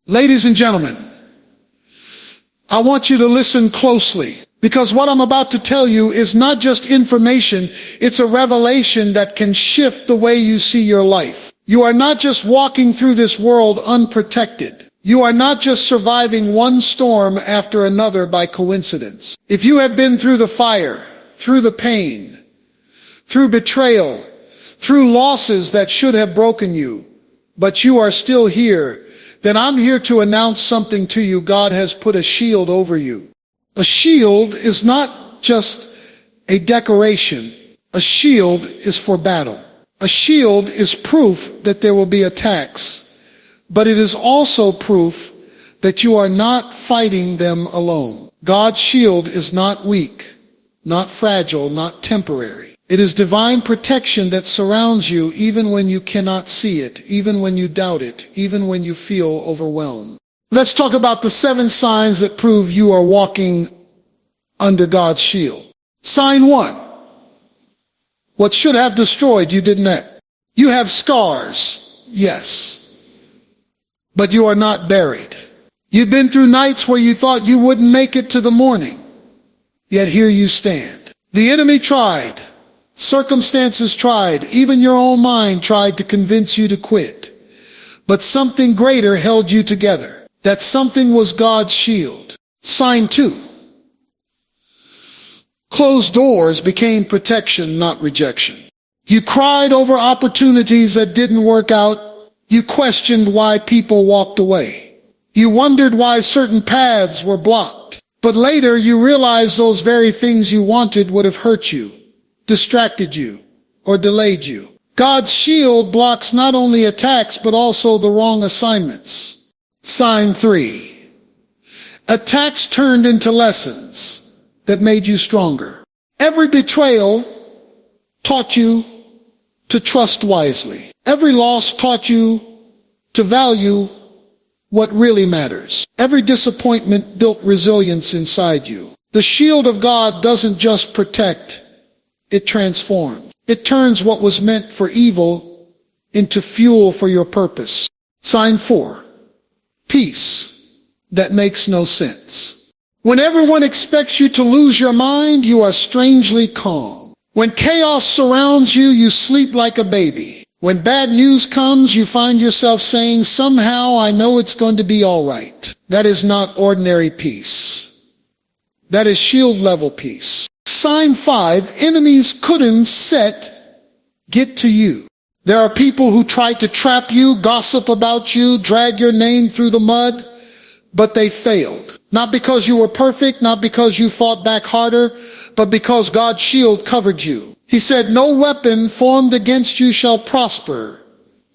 Ladies and gentlemen, I want you to listen closely, because what I'm about to tell you is not just information, it's a revelation that can shift the way you see your life. You are not just walking through this world unprotected. You are not just surviving one storm after another by coincidence. If you have been through the fire, through the pain, through betrayal, through losses that should have broken you, but you are still here, then I'm here to announce something to you. God has put a shield over you. A shield is not just a decoration. A shield is for battle. A shield is proof that there will be attacks, but it is also proof that you are not fighting them alone. God's shield is not weak, not fragile, not temporary. It is divine protection that surrounds you even when you cannot see it, even when you doubt it, even when you feel overwhelmed. Let's talk about the 7 signs that prove you are walking under God's shield. Sign 1. What should have destroyed you did not. You have scars, yes, but you are not buried. You've been through nights where you thought you wouldn't make it to the morning, yet here you stand. The enemy tried. Circumstances tried, even your own mind tried to convince you to quit. But something greater held you together. That something was God's shield. Sign 2. Closed doors became protection, not rejection. You cried over opportunities that didn't work out. You questioned why people walked away. You wondered why certain paths were blocked. But later you realized those very things you wanted would have hurt you, distracted you, or delayed you. God's shield blocks not only attacks, but also the wrong assignments. Sign 3. Attacks turned into lessons that made you stronger. Every betrayal taught you to trust wisely. Every loss taught you to value what really matters. Every disappointment built resilience inside you. The shield of God doesn't just protect, it transforms. It turns what was meant for evil into fuel for your purpose. Sign 4. Peace that makes no sense. When everyone expects you to lose your mind, you are strangely calm. When chaos surrounds you, you sleep like a baby. When bad news comes, you find yourself saying, somehow I know it's going to be all right. That is not ordinary peace. That is shield level peace. Sign 5, enemies couldn't get to you. There are people who try to trap you, gossip about you, drag your name through the mud, but they failed. Not because you were perfect, not because you fought back harder, but because God's shield covered you. He said, no weapon formed against you shall prosper,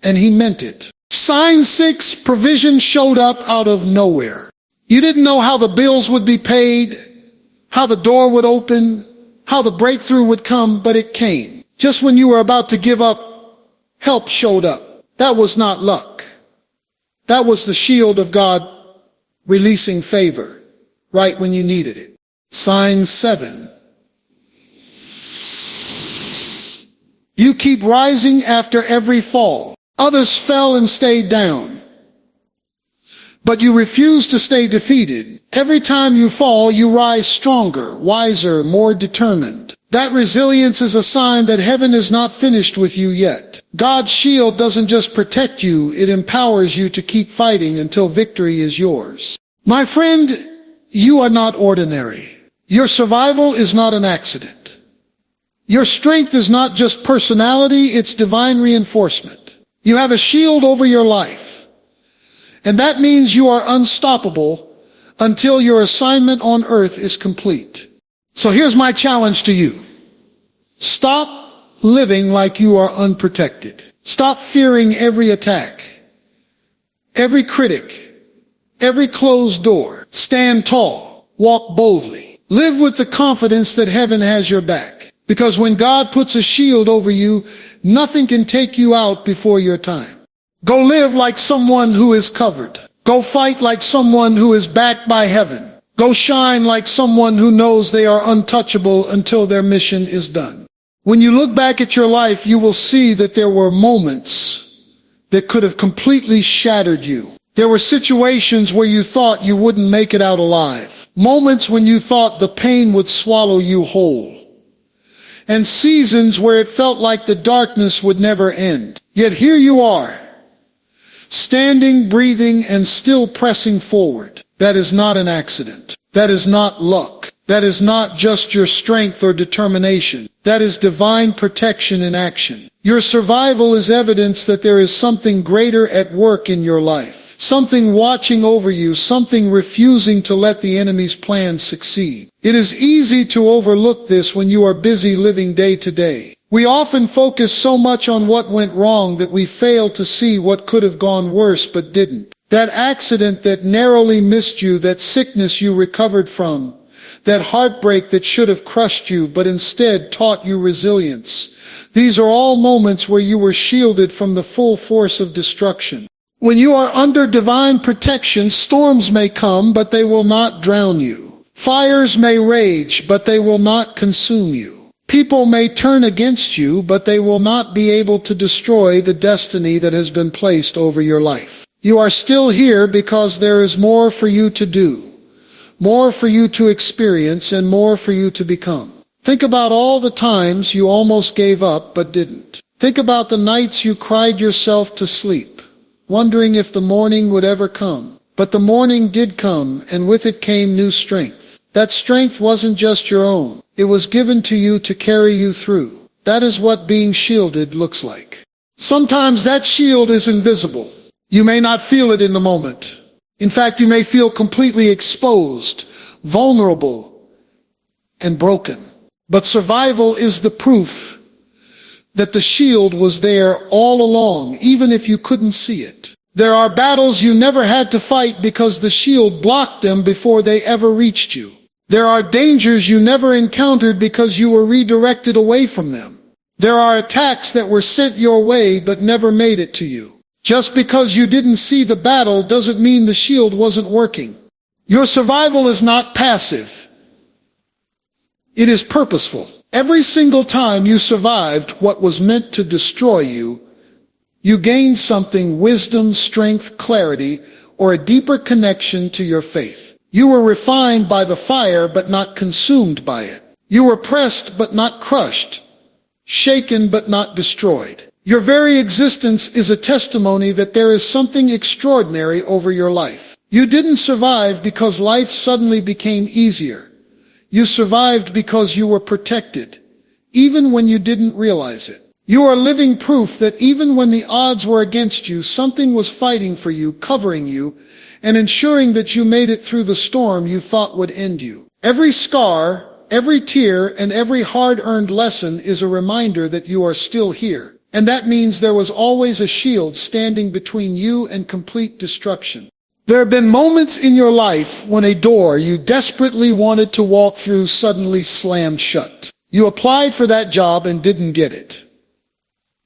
and he meant it. Sign 6, provision showed up out of nowhere. You didn't know how the bills would be paid, how the door would open, how the breakthrough would come, but it came. Just when you were about to give up, help showed up. That was not luck. That was the shield of God releasing favor right when you needed it. Sign 7. You keep rising after every fall. Others fell and stayed down, but you refuse to stay defeated. Every time you fall, you rise stronger, wiser, more determined. That resilience is a sign that heaven is not finished with you yet. God's shield doesn't just protect you, it empowers you to keep fighting until victory is yours. My friend, you are not ordinary. Your survival is not an accident. Your strength is not just personality, it's divine reinforcement. You have a shield over your life, and that means you are unstoppable until your assignment on earth is complete. So here's my challenge to you. Stop living like you are unprotected. Stop fearing every attack, every critic, every closed door. Stand tall, walk boldly. Live with the confidence that heaven has your back. Because when God puts a shield over you, nothing can take you out before your time. Go live like someone who is covered. Go fight like someone who is backed by heaven. Go shine like someone who knows they are untouchable until their mission is done. When you look back at your life, you will see that there were moments that could have completely shattered you. There were situations where you thought you wouldn't make it out alive. Moments when you thought the pain would swallow you whole. And seasons where it felt like the darkness would never end. Yet here you are, standing, breathing, and still pressing forward. That is not an accident. That is not luck. That is not just your strength or determination. That is divine protection in action. Your survival is evidence that there is something greater at work in your life. Something watching over you, something refusing to let the enemy's plans succeed. It is easy to overlook this when you are busy living day to day. We often focus so much on what went wrong that we fail to see what could have gone worse but didn't. That accident that narrowly missed you, that sickness you recovered from, that heartbreak that should have crushed you but instead taught you resilience. These are all moments where you were shielded from the full force of destruction. When you are under divine protection, storms may come, but they will not drown you. Fires may rage, but they will not consume you. People may turn against you, but they will not be able to destroy the destiny that has been placed over your life. You are still here because there is more for you to do, more for you to experience, and more for you to become. Think about all the times you almost gave up but didn't. Think about the nights you cried yourself to sleep, wondering if the morning would ever come. But the morning did come, and with it came new strength. That strength wasn't just your own. It was given to you to carry you through. That is what being shielded looks like. Sometimes that shield is invisible. You may not feel it in the moment. In fact, you may feel completely exposed, vulnerable, and broken. But survival is the proof that the shield was there all along, even if you couldn't see it. There are battles you never had to fight because the shield blocked them before they ever reached you. There are dangers you never encountered because you were redirected away from them. There are attacks that were sent your way but never made it to you. Just because you didn't see the battle doesn't mean the shield wasn't working. Your survival is not passive. It is purposeful. Every single time you survived what was meant to destroy you, you gained something: wisdom, strength, clarity, or a deeper connection to your faith. You were refined by the fire but not consumed by it. You were pressed but not crushed, shaken but not destroyed. Your very existence is a testimony that there is something extraordinary over your life. You didn't survive because life suddenly became easier. You survived because you were protected, even when you didn't realize it. You are living proof that even when the odds were against you, something was fighting for you, covering you, and ensuring that you made it through the storm you thought would end you. Every scar, every tear, and every hard-earned lesson is a reminder that you are still here. And that means there was always a shield standing between you and complete destruction. There have been moments in your life when a door you desperately wanted to walk through suddenly slammed shut. You applied for that job and didn't get it.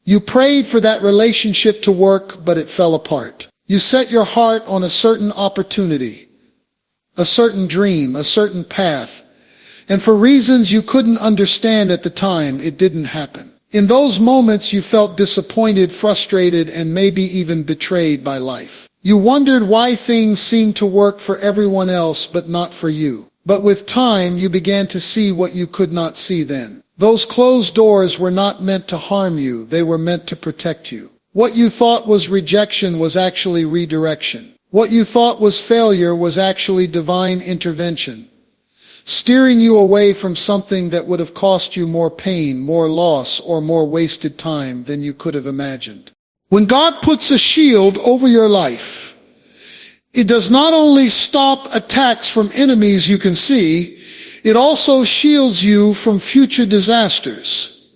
You prayed for that relationship to work, but it fell apart. You set your heart on a certain opportunity, a certain dream, a certain path, and for reasons you couldn't understand at the time, it didn't happen. In those moments, you felt disappointed, frustrated, and maybe even betrayed by life. You wondered why things seemed to work for everyone else but not for you. But with time, you began to see what you could not see then. Those closed doors were not meant to harm you. They were meant to protect you. What you thought was rejection was actually redirection. What you thought was failure was actually divine intervention, steering you away from something that would have cost you more pain, more loss, or more wasted time than you could have imagined. When God puts a shield over your life, it does not only stop attacks from enemies you can see, it also shields you from future disasters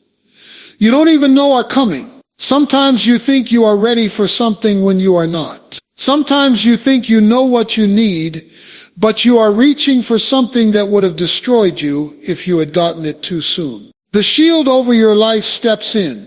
you don't even know are coming. Sometimes you think you are ready for something when you are not. Sometimes you think you know what you need, but you are reaching for something that would have destroyed you if you had gotten it too soon. The shield over your life steps in,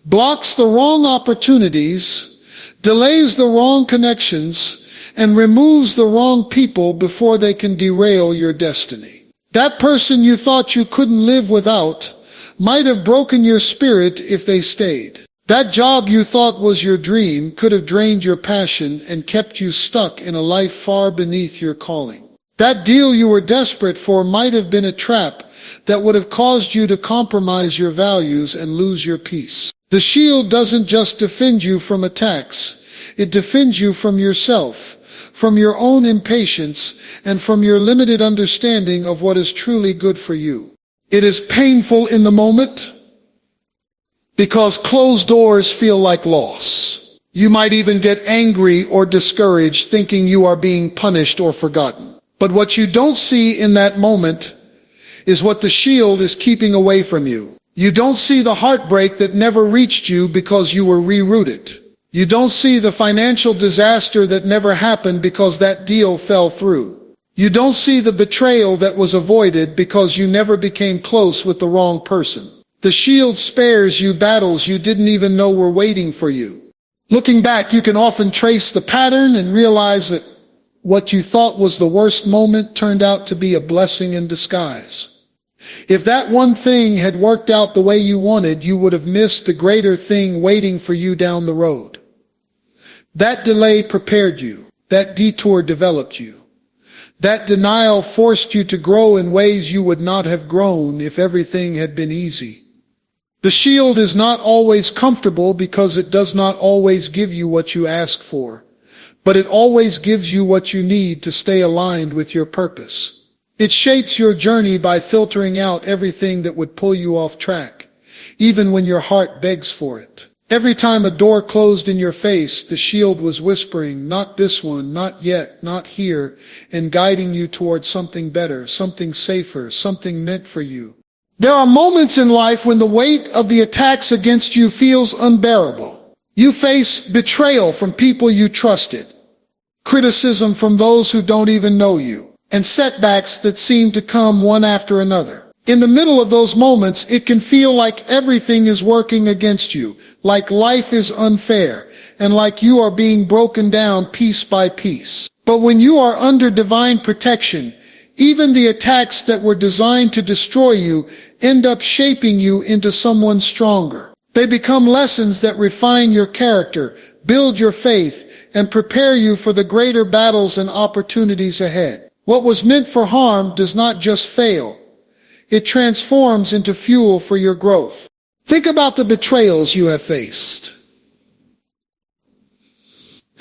blocks the wrong opportunities, delays the wrong connections, and removes the wrong people before they can derail your destiny. That person you thought you couldn't live without might have broken your spirit if they stayed. That job you thought was your dream could have drained your passion and kept you stuck in a life far beneath your calling. That deal you were desperate for might have been a trap that would have caused you to compromise your values and lose your peace. The shield doesn't just defend you from attacks, it defends you from yourself, from your own impatience, and from your limited understanding of what is truly good for you. It is painful in the moment because closed doors feel like loss. You might even get angry or discouraged, thinking you are being punished or forgotten. But what you don't see in that moment is what the shield is keeping away from you. You don't see the heartbreak that never reached you because you were rerouted. You don't see the financial disaster that never happened because that deal fell through. You don't see the betrayal that was avoided because you never became close with the wrong person. The shield spares you battles you didn't even know were waiting for you. Looking back, you can often trace the pattern and realize that what you thought was the worst moment turned out to be a blessing in disguise. If that one thing had worked out the way you wanted, you would have missed the greater thing waiting for you down the road. That delay prepared you. That detour developed you. That denial forced you to grow in ways you would not have grown if everything had been easy. The shield is not always comfortable because it does not always give you what you ask for, but it always gives you what you need to stay aligned with your purpose. It shapes your journey by filtering out everything that would pull you off track, even when your heart begs for it. Every time a door closed in your face, the shield was whispering, "Not this one, not yet, not here," and guiding you towards something better, something safer, something meant for you. There are moments in life when the weight of the attacks against you feels unbearable. You face betrayal from people you trusted, criticism from those who don't even know you, and setbacks that seem to come one after another. In the middle of those moments, it can feel like everything is working against you, like life is unfair, and like you are being broken down piece by piece. But when you are under divine protection, even the attacks that were designed to destroy you end up shaping you into someone stronger. They become lessons that refine your character, build your faith, and prepare you for the greater battles and opportunities ahead. What was meant for harm does not just fail. It transforms into fuel for your growth. Think about the betrayals you have faced.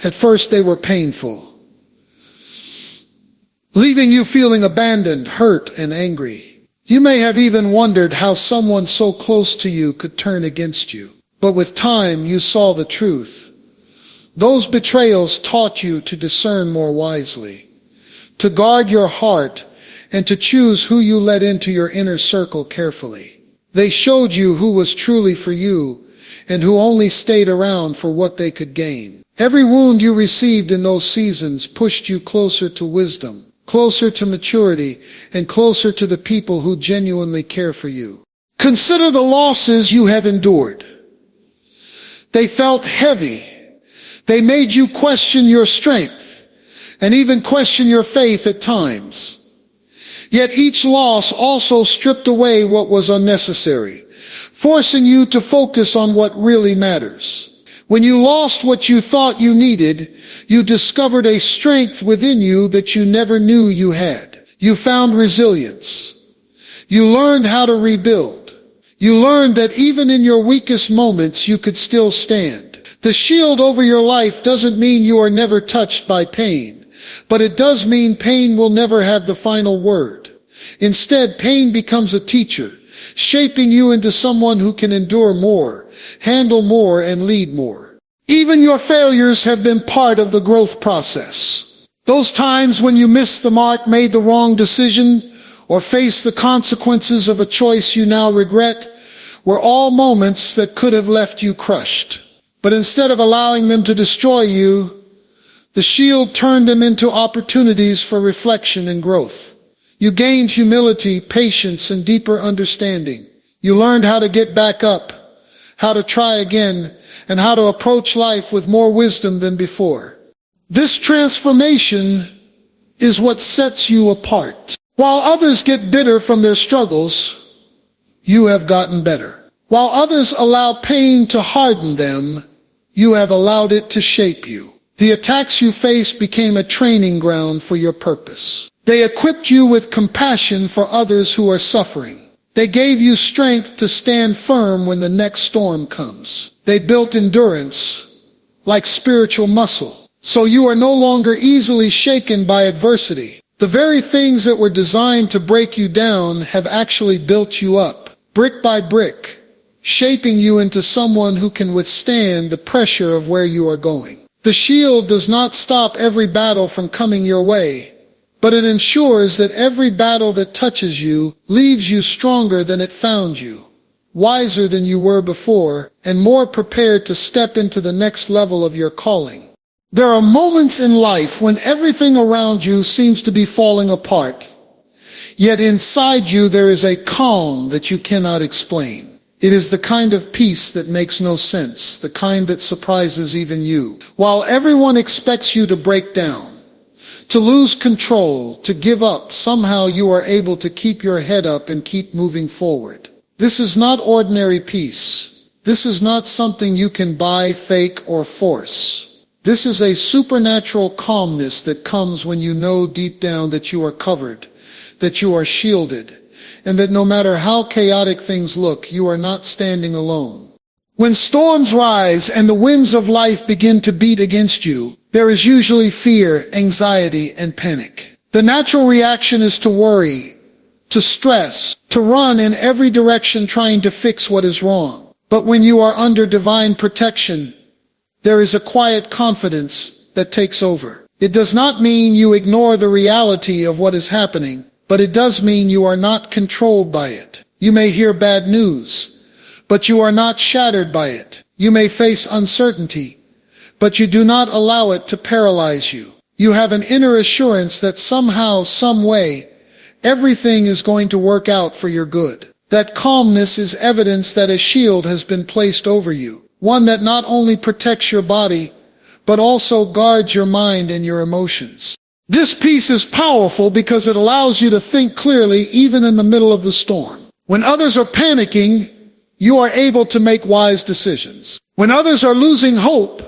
At first they were painful, leaving you feeling abandoned, hurt, and angry. You may have even wondered how someone so close to you could turn against you. But with time, you saw the truth. Those betrayals taught you to discern more wisely, to guard your heart, and to choose who you let into your inner circle carefully. They showed you who was truly for you and who only stayed around for what they could gain. Every wound you received in those seasons pushed you closer to wisdom, closer to maturity, and closer to the people who genuinely care for you. Consider the losses you have endured. They felt heavy. They made you question your strength and even question your faith at times. Yet each loss also stripped away what was unnecessary, forcing you to focus on what really matters. When you lost what you thought you needed, you discovered a strength within you that you never knew you had. You found resilience. You learned how to rebuild. You learned that even in your weakest moments, you could still stand. The shield over your life doesn't mean you are never touched by pain, but it does mean pain will never have the final word. Instead, pain becomes a teacher, shaping you into someone who can endure more, handle more, and lead more. Even your failures have been part of the growth process. Those times when you missed the mark, made the wrong decision, or faced the consequences of a choice you now regret, were all moments that could have left you crushed. But instead of allowing them to destroy you, the shield turned them into opportunities for reflection and growth. You gained humility, patience, and deeper understanding. You learned how to get back up, how to try again, and how to approach life with more wisdom than before. This transformation is what sets you apart. While others get bitter from their struggles, you have gotten better. While others allow pain to harden them, you have allowed it to shape you. The attacks you faced became a training ground for your purpose. They equipped you with compassion for others who are suffering. They gave you strength to stand firm when the next storm comes. They built endurance like spiritual muscle, so you are no longer easily shaken by adversity. The very things that were designed to break you down have actually built you up, brick by brick, shaping you into someone who can withstand the pressure of where you are going. The shield does not stop every battle from coming your way, but it ensures that every battle that touches you leaves you stronger than it found you, wiser than you were before, and more prepared to step into the next level of your calling. There are moments in life when everything around you seems to be falling apart, yet inside you there is a calm that you cannot explain. It is the kind of peace that makes no sense, the kind that surprises even you. While everyone expects you to break down, to lose control, to give up, somehow you are able to keep your head up and keep moving forward. This is not ordinary peace. This is not something you can buy, fake, or force. This is a supernatural calmness that comes when you know deep down that you are covered, that you are shielded, and that no matter how chaotic things look, you are not standing alone. When storms rise and the winds of life begin to beat against you, there is usually fear, anxiety, and panic. The natural reaction is to worry, to stress, to run in every direction trying to fix what is wrong. But when you are under divine protection, there is a quiet confidence that takes over. It does not mean you ignore the reality of what is happening, but it does mean you are not controlled by it. You may hear bad news, but you are not shattered by it. You may face uncertainty, but you do not allow it to paralyze you. You have an inner assurance that somehow, some way, everything is going to work out for your good. That calmness is evidence that a shield has been placed over you, one that not only protects your body, but also guards your mind and your emotions. This peace is powerful because it allows you to think clearly even in the middle of the storm. When others are panicking, you are able to make wise decisions. When others are losing hope,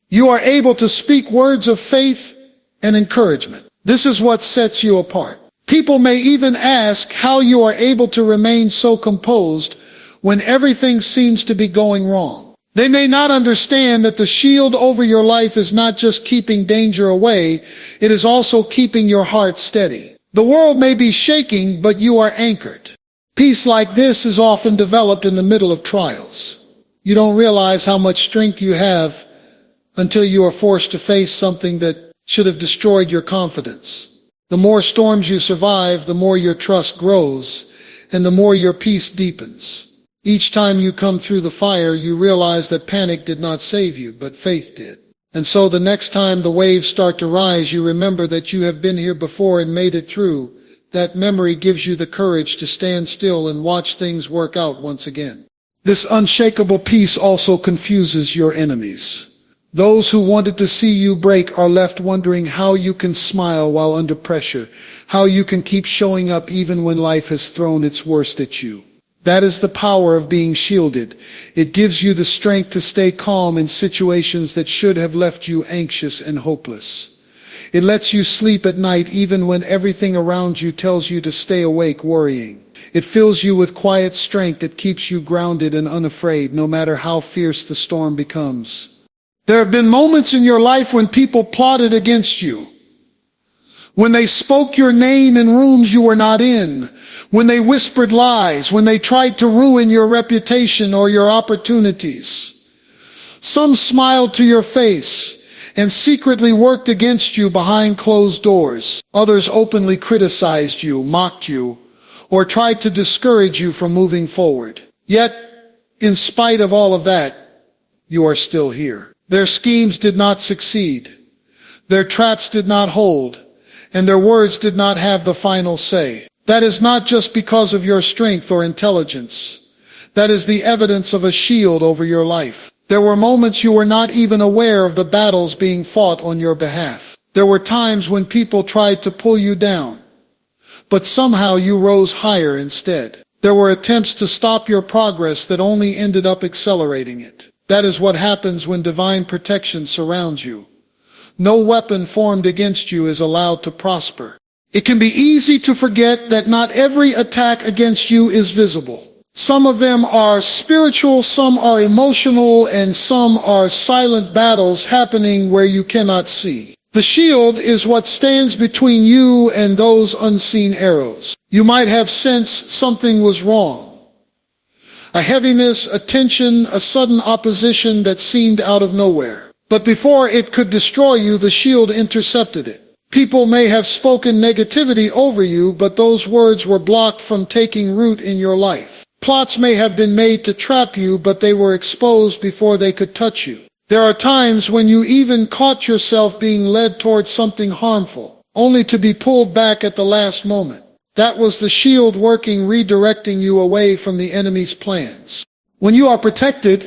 you are able to speak words of faith and encouragement. This is what sets you apart. People may even ask how you are able to remain so composed when everything seems to be going wrong. They may not understand that the shield over your life is not just keeping danger away, it is also keeping your heart steady. The world may be shaking, but you are anchored. Peace like this is often developed in the middle of trials. You don't realize how much strength you have until you are forced to face something that should have destroyed your confidence. The more storms you survive, the more your trust grows, and the more your peace deepens. Each time you come through the fire, you realize that panic did not save you, but faith did. And so the next time the waves start to rise, you remember that you have been here before and made it through. That memory gives you the courage to stand still and watch things work out once again. This unshakable peace also confuses your enemies. Those who wanted to see you break are left wondering how you can smile while under pressure, how you can keep showing up even when life has thrown its worst at you. That is the power of being shielded. It gives you the strength to stay calm in situations that should have left you anxious and hopeless. It lets you sleep at night even when everything around you tells you to stay awake worrying. It fills you with quiet strength that keeps you grounded and unafraid no matter how fierce the storm becomes. There have been moments in your life when people plotted against you, when they spoke your name in rooms you were not in, when they whispered lies, when they tried to ruin your reputation or your opportunities. Some smiled to your face and secretly worked against you behind closed doors. Others openly criticized you, mocked you, or tried to discourage you from moving forward. Yet, in spite of all of that, you are still here. Their schemes did not succeed. Their traps did not hold. And their words did not have the final say. That is not just because of your strength or intelligence. That is the evidence of a shield over your life. There were moments you were not even aware of the battles being fought on your behalf. There were times when people tried to pull you down, but somehow you rose higher instead. There were attempts to stop your progress that only ended up accelerating it. That is what happens when divine protection surrounds you. No weapon formed against you is allowed to prosper. It can be easy to forget that not every attack against you is visible. Some of them are spiritual, some are emotional, and some are silent battles happening where you cannot see. The shield is what stands between you and those unseen arrows. You might have sensed something was wrong. A heaviness, a tension, a sudden opposition that seemed out of nowhere. But before it could destroy you, the shield intercepted it. People may have spoken negativity over you, but those words were blocked from taking root in your life. Plots may have been made to trap you, but they were exposed before they could touch you. There are times when you even caught yourself being led towards something harmful, only to be pulled back at the last moment. That was the shield working, redirecting you away from the enemy's plans. When you are protected,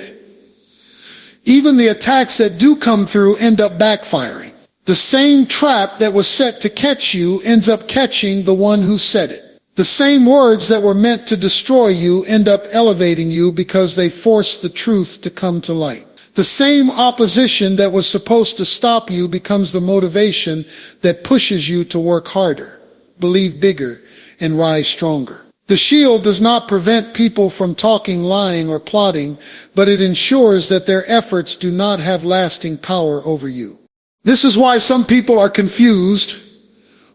even the attacks that do come through end up backfiring. The same trap that was set to catch you ends up catching the one who set it. The same words that were meant to destroy you end up elevating you because they force the truth to come to light. The same opposition that was supposed to stop you becomes the motivation that pushes you to work harder, believe bigger, and rise stronger. The shield does not prevent people from talking, lying, or plotting, but it ensures that their efforts do not have lasting power over you. This is why some people are confused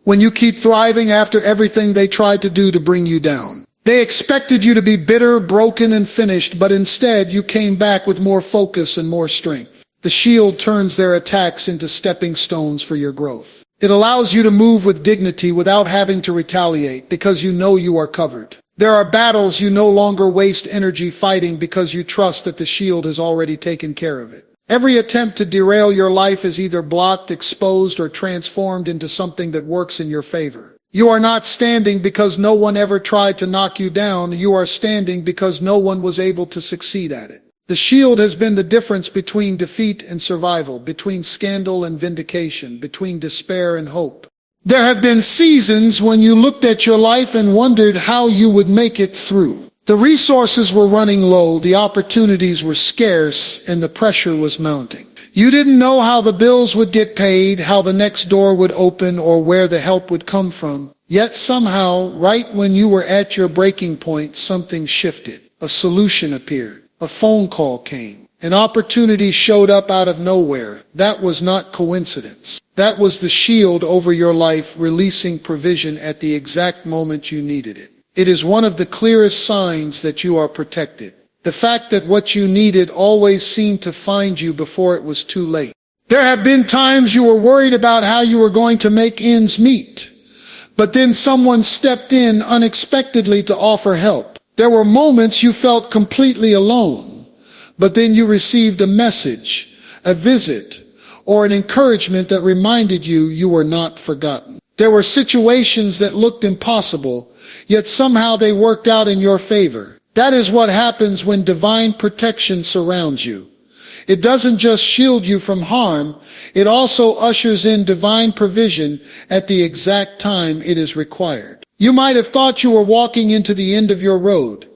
when you keep thriving after everything they tried to do to bring you down. They expected you to be bitter, broken, and finished, but instead you came back with more focus and more strength. The shield turns their attacks into stepping stones for your growth. It allows you to move with dignity without having to retaliate because you know you are covered. There are battles you no longer waste energy fighting because you trust that the shield has already taken care of it. Every attempt to derail your life is either blocked, exposed, or transformed into something that works in your favor. You are not standing because no one ever tried to knock you down. You are standing because no one was able to succeed at it. The shield has been the difference between defeat and survival, between scandal and vindication, between despair and hope. There have been seasons when you looked at your life and wondered how you would make it through. The resources were running low, the opportunities were scarce, and the pressure was mounting. You didn't know how the bills would get paid, how the next door would open, or where the help would come from. Yet somehow, right when you were at your breaking point, something shifted. A solution appeared. A phone call came. An opportunity showed up out of nowhere. That was not coincidence. That was the shield over your life, releasing provision at the exact moment you needed it. It is one of the clearest signs that you are protected. The fact that what you needed always seemed to find you before it was too late. There have been times you were worried about how you were going to make ends meet, but then someone stepped in unexpectedly to offer help. There were moments you felt completely alone, but then you received a message, a visit, or an encouragement that reminded you you were not forgotten. There were situations that looked impossible, yet somehow they worked out in your favor. That is what happens when divine protection surrounds you. It doesn't just shield you from harm, it also ushers in divine provision at the exact time it is required. You might have thought you were walking into the end of your road,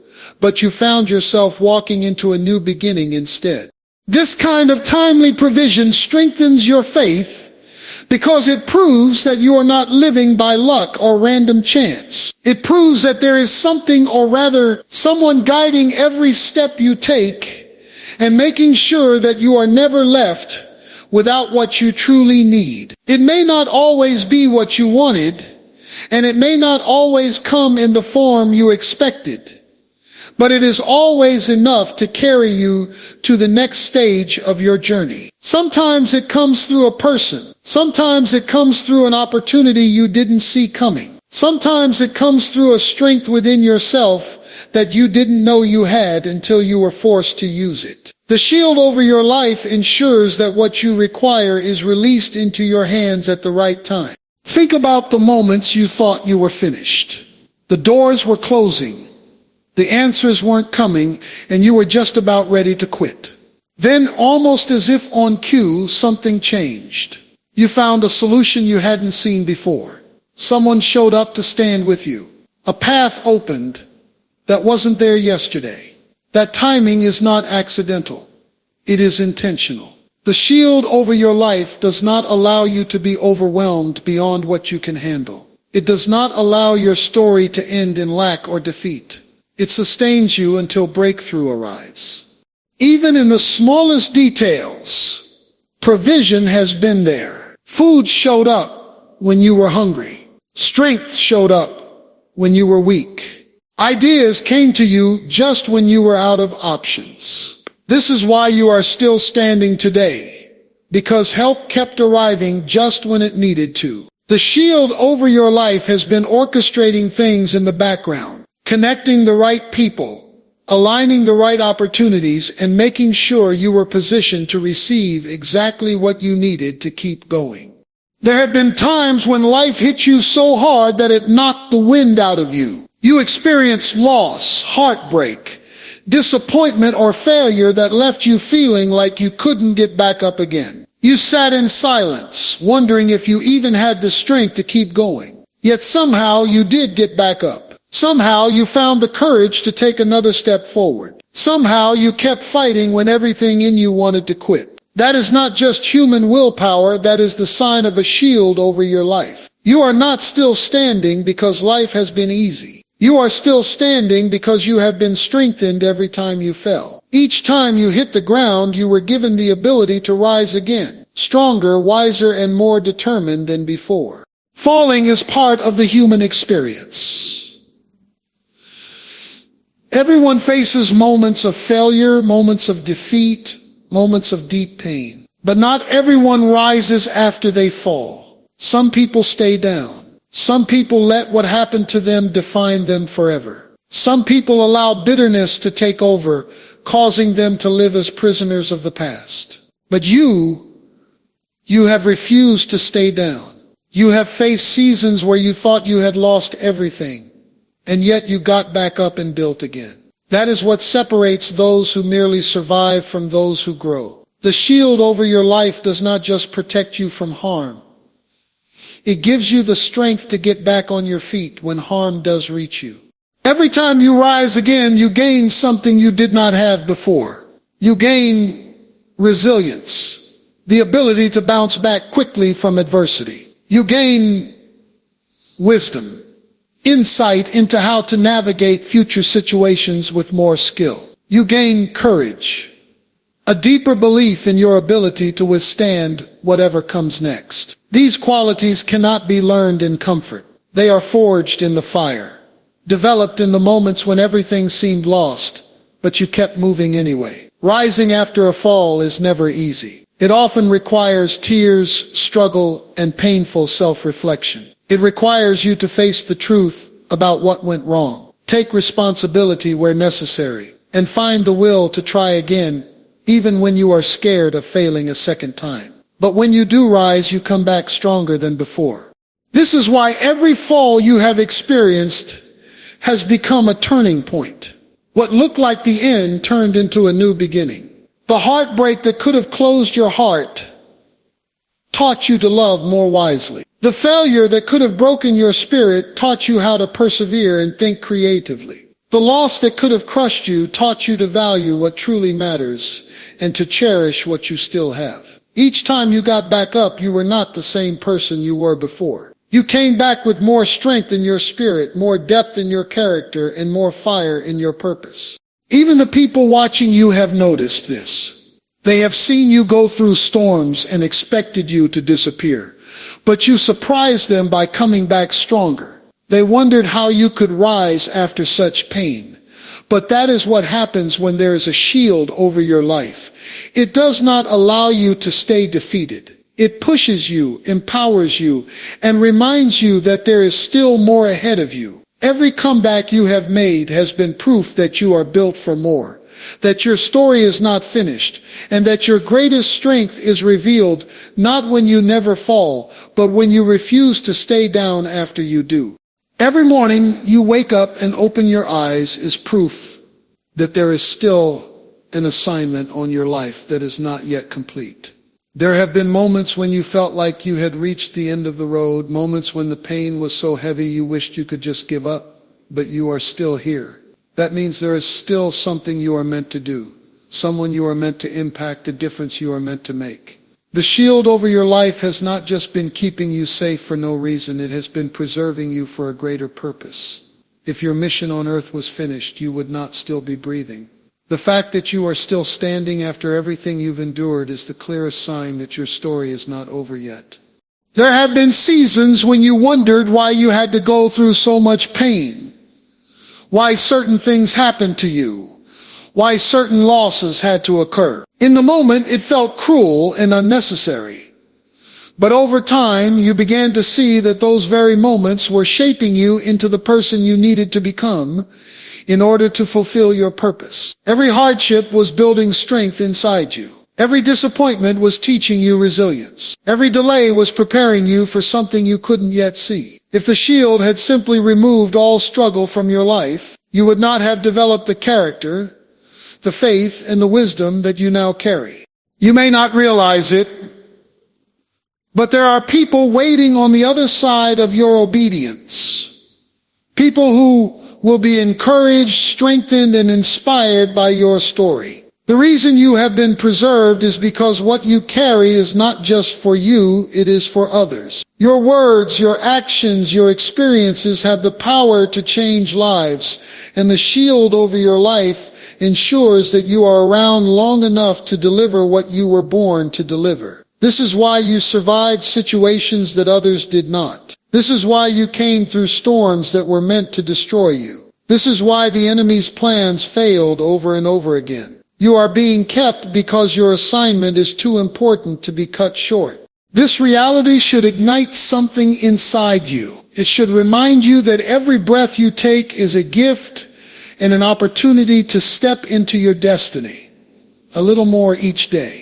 but you found yourself walking into a new beginning instead. This kind of timely provision strengthens your faith because it proves that you are not living by luck or random chance. It proves that there is something, or rather, someone guiding every step you take and making sure that you are never left without what you truly need. It may not always be what you wanted, and it may not always come in the form you expected, but it is always enough to carry you to the next stage of your journey. Sometimes it comes through a person. Sometimes it comes through an opportunity you didn't see coming. Sometimes it comes through a strength within yourself that you didn't know you had until you were forced to use it. The shield over your life ensures that what you require is released into your hands at the right time. Think about the moments you thought you were finished. The doors were closing. The answers weren't coming, and you were just about ready to quit. Then, almost as if on cue, something changed. You found a solution you hadn't seen before. Someone showed up to stand with you. A path opened. that wasn't there yesterday. That timing is not accidental. It is intentional. The shield over your life does not allow you to be overwhelmed beyond what you can handle. It does not allow your story to end in lack or defeat. It sustains you until breakthrough arrives. Even in the smallest details, provision has been there. Food showed up when you were hungry. Strength showed up when you were weak. Ideas came to you just when you were out of options. This is why you are still standing today, because help kept arriving just when it needed to. The shield over your life has been orchestrating things in the background, connecting the right people, aligning the right opportunities, and making sure you were positioned to receive exactly what you needed to keep going. There have been times when life hit you so hard that it knocked the wind out of you. You experienced loss, heartbreak, disappointment, or failure that left you feeling like you couldn't get back up again. You sat in silence, wondering if you even had the strength to keep going. Yet somehow you did get back up. Somehow you found the courage to take another step forward. Somehow you kept fighting when everything in you wanted to quit. That is not just human willpower, that is the sign of a shield over your life. You are not still standing because life has been easy. You are still standing because you have been strengthened every time you fell. Each time you hit the ground, you were given the ability to rise again, stronger, wiser, and more determined than before. Falling is part of the human experience. Everyone faces moments of failure, moments of defeat, moments of deep pain. But not everyone rises after they fall. Some people stay down. Some people let what happened to them define them forever. Some people allow bitterness to take over, causing them to live as prisoners of the past. But you have refused to stay down. You have faced seasons where you thought you had lost everything, and yet you got back up and built again. That is what separates those who merely survive from those who grow. The shield over your life does not just protect you from harm. It gives you the strength to get back on your feet when harm does reach you. Every time you rise again, you gain something you did not have before. You gain resilience, the ability to bounce back quickly from adversity. You gain wisdom, insight into how to navigate future situations with more skill. You gain courage, a deeper belief in your ability to withstand whatever comes next. These qualities cannot be learned in comfort. They are forged in the fire, developed in the moments when everything seemed lost, but you kept moving anyway. Rising after a fall is never easy. It often requires tears, struggle, and painful self-reflection. It requires you to face the truth about what went wrong, take responsibility where necessary, and find the will to try again, even when you are scared of failing a second time. But when you do rise, you come back stronger than before. This is why every fall you have experienced has become a turning point. What looked like the end turned into a new beginning. The heartbreak that could have closed your heart taught you to love more wisely. The failure that could have broken your spirit taught you how to persevere and think creatively. The loss that could have crushed you taught you to value what truly matters and to cherish what you still have. Each time you got back up, you were not the same person you were before. You came back with more strength in your spirit, more depth in your character, and more fire in your purpose. Even the people watching you have noticed this. They have seen you go through storms and expected you to disappear, but you surprised them by coming back stronger. They wondered how you could rise after such pain. But that is what happens when there is a shield over your life. It does not allow you to stay defeated. It pushes you, empowers you, and reminds you that there is still more ahead of you. Every comeback you have made has been proof that you are built for more, that your story is not finished, and that your greatest strength is revealed not when you never fall, but when you refuse to stay down after you do. Every morning you wake up and open your eyes is proof that there is still an assignment on your life that is not yet complete. There have been moments when you felt like you had reached the end of the road, moments when the pain was so heavy you wished you could just give up, but you are still here. That means there is still something you are meant to do, someone you are meant to impact, a difference you are meant to make. The shield over your life has not just been keeping you safe for no reason, it has been preserving you for a greater purpose. If your mission on earth was finished, you would not still be breathing. The fact that you are still standing after everything you've endured is the clearest sign that your story is not over yet. There have been seasons when you wondered why you had to go through so much pain, why certain things happened to you, why certain losses had to occur. In the moment, it felt cruel and unnecessary. But over time, you began to see that those very moments were shaping you into the person you needed to become in order to fulfill your purpose. Every hardship was building strength inside you. Every disappointment was teaching you resilience. Every delay was preparing you for something you couldn't yet see. If the shield had simply removed all struggle from your life, you would not have developed the character, the faith, and the wisdom that you now carry. You may not realize it, but there are people waiting on the other side of your obedience. People who will be encouraged, strengthened, and inspired by your story. The reason you have been preserved is because what you carry is not just for you, it is for others. Your words, your actions, your experiences have the power to change lives, and the shield over your life ensures that you are around long enough to deliver what you were born to deliver. This is why you survived situations that others did not. This is why you came through storms that were meant to destroy you. This is why the enemy's plans failed over and over again. You are being kept because your assignment is too important to be cut short. This reality should ignite something inside you. It should remind you that every breath you take is a gift and an opportunity to step into your destiny a little more each day.